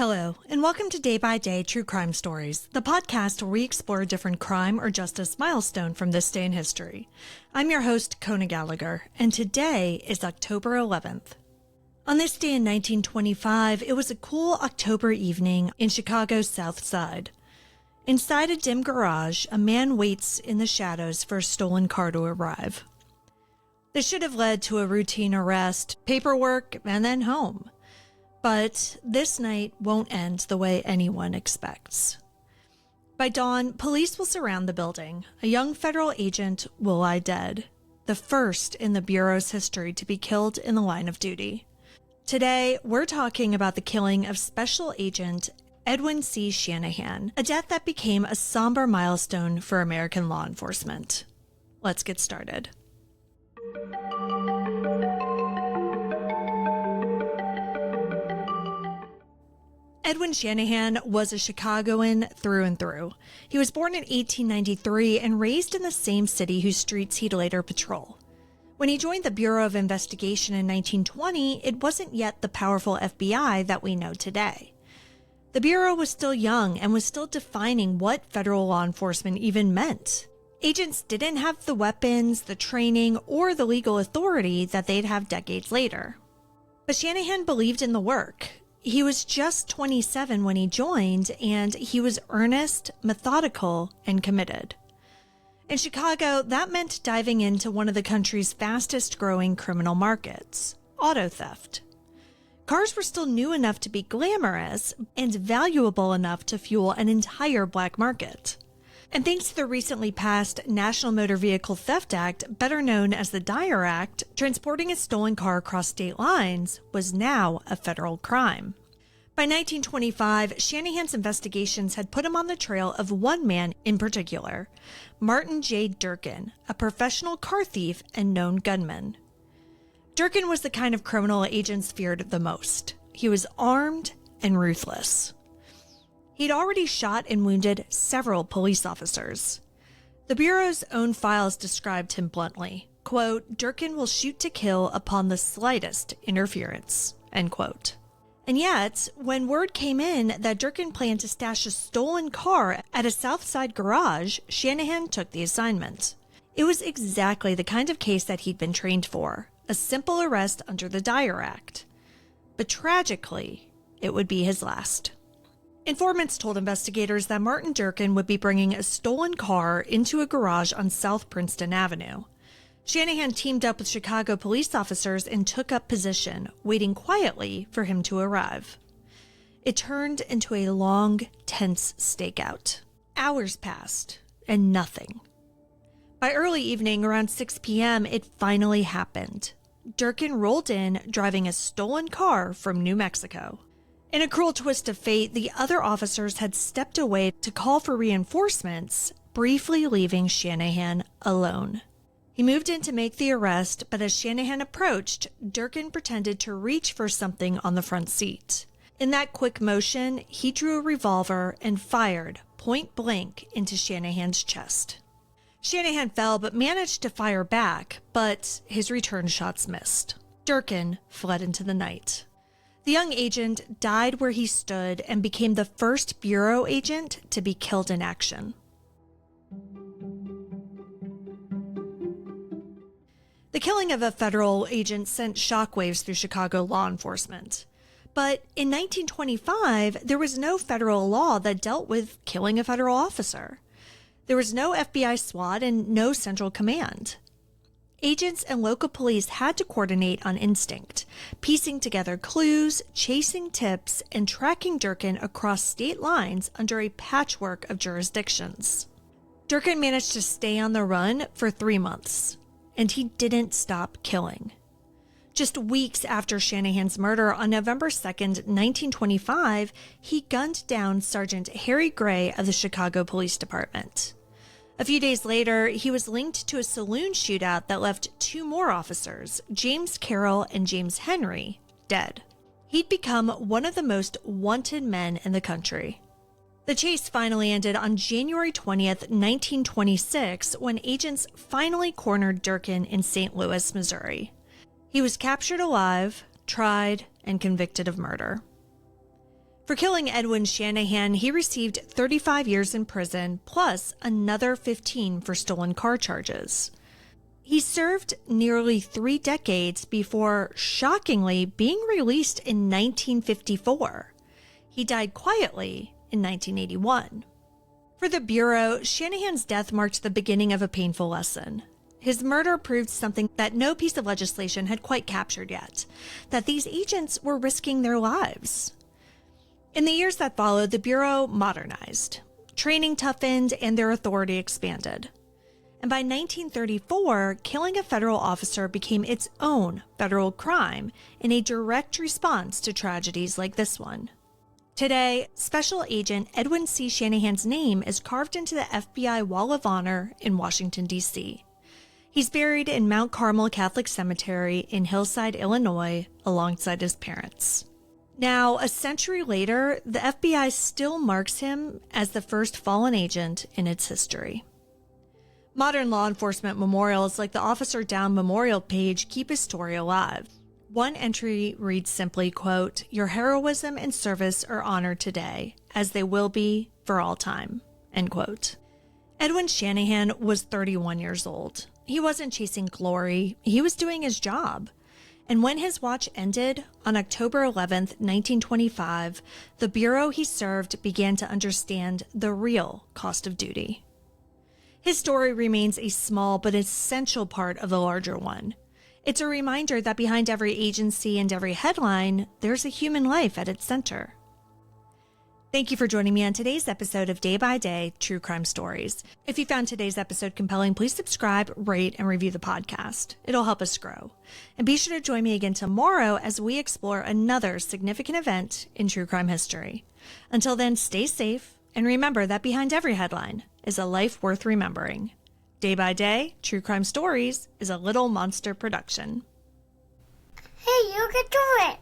Hello, and welcome to Day by Day True Crime Stories, the podcast where we explore a different crime or justice milestone from this day in history. I'm your host, Kona Gallagher, and today is October 11th. On this day in 1925, it was a cool October evening in Chicago's South Side. Inside a dim garage, a man waits in the shadows for a stolen car to arrive. This should have led to a routine arrest, paperwork, and then home. But this night won't end the way anyone expects. By dawn, police will surround the building. A young federal agent will lie dead, the first in the Bureau's history to be killed in the line of duty. Today, we're talking about the killing of Special Agent Edwin C. Shanahan, a death that became a somber milestone for American law enforcement. Let's get started. Edwin Shanahan was a Chicagoan through and through. He was born in 1893 and raised in the same city whose streets he'd later patrol. When he joined the Bureau of Investigation in 1920, it wasn't yet the powerful FBI that we know today. The Bureau was still young and was still defining what federal law enforcement even meant. Agents didn't have the weapons, the training, or the legal authority that they'd have decades later. But Shanahan believed in the work. He was just 27 when he joined, and he was earnest, methodical, and committed. In Chicago, that meant diving into one of the country's fastest-growing criminal markets, auto theft. Cars were still new enough to be glamorous and valuable enough to fuel an entire black market. And thanks to the recently passed National Motor Vehicle Theft Act, better known as the Dyer Act, transporting a stolen car across state lines was now a federal crime. By 1925, Shanahan's investigations had put him on the trail of one man in particular, Martin J. Durkin, a professional car thief and known gunman. Durkin was the kind of criminal agents feared the most. He was armed and ruthless. He'd already shot and wounded several police officers. The Bureau's own files described him bluntly, quote, "Durkin will shoot to kill upon the slightest interference," end quote. And yet, when word came in that Durkin planned to stash a stolen car at a South Side garage, Shanahan took the assignment. It was exactly the kind of case that he'd been trained for, a simple arrest under the Dyer Act. But tragically, it would be his last. Informants told investigators that Martin Durkin would be bringing a stolen car into a garage on South Princeton Avenue. Shanahan teamed up with Chicago police officers and took up position, waiting quietly for him to arrive. It turned into a long, tense stakeout. Hours passed, and nothing. By early evening, around 6 p.m., it finally happened. Durkin rolled in, driving a stolen car from New Mexico. In a cruel twist of fate, the other officers had stepped away to call for reinforcements, briefly leaving Shanahan alone. He moved in to make the arrest, but as Shanahan approached, Durkin pretended to reach for something on the front seat. In that quick motion, he drew a revolver and fired point blank into Shanahan's chest. Shanahan fell but managed to fire back, but his return shots missed. Durkin fled into the night. The young agent died where he stood and became the first Bureau agent to be killed in action. The killing of a federal agent sent shockwaves through Chicago law enforcement. But in 1925, there was no federal law that dealt with killing a federal officer. There was no FBI SWAT and no central command. Agents and local police had to coordinate on instinct, piecing together clues, chasing tips, and tracking Durkin across state lines under a patchwork of jurisdictions. Durkin managed to stay on the run for 3 months, and he didn't stop killing. Just weeks after Shanahan's murder on November 2nd, 1925, he gunned down Sergeant Harry Gray of the Chicago Police Department. A few days later, he was linked to a saloon shootout that left 2 more officers, James Carroll and James Henry, dead. He'd become one of the most wanted men in the country. The chase finally ended on January 20th, 1926, when agents finally cornered Durkin in St. Louis, Missouri. He was captured alive, tried, and convicted of murder. For killing Edwin Shanahan, he received 35 years in prison, plus another 15 for stolen car charges. He served nearly 3 decades before, shockingly, being released in 1954. He died quietly in 1981. For the Bureau, Shanahan's death marked the beginning of a painful lesson. His murder proved something that no piece of legislation had quite captured yet, that these agents were risking their lives. In the years that followed, the Bureau modernized. Training toughened and their authority expanded. And by 1934, killing a federal officer became its own federal crime in a direct response to tragedies like this one. Today, Special Agent Edwin C. Shanahan's name is carved into the FBI Wall of Honor in Washington, D.C. He's buried in Mount Carmel Catholic Cemetery in Hillside, Illinois, alongside his parents. Now, a century later, the FBI still marks him as the first fallen agent in its history. Modern law enforcement memorials like the Officer Down Memorial page keep his story alive. One entry reads simply, quote, "Your heroism and service are honored today, as they will be for all time," end quote. Edwin Shanahan was 31 years old. He wasn't chasing glory. He was doing his job. And when his watch ended on October 11th, 1925, the Bureau he served began to understand the real cost of duty. His story remains a small but essential part of the larger one. It's a reminder that behind every agency and every headline, there's a human life at its center. Thank you for joining me on today's episode of Day by Day True Crime Stories. If you found today's episode compelling, please subscribe, rate, and review the podcast. It'll help us grow. And be sure to join me again tomorrow as we explore another significant event in true crime history. Until then, stay safe, and remember that behind every headline is a life worth remembering. Day by Day True Crime Stories is a Little Monster production. Hey, you can do it!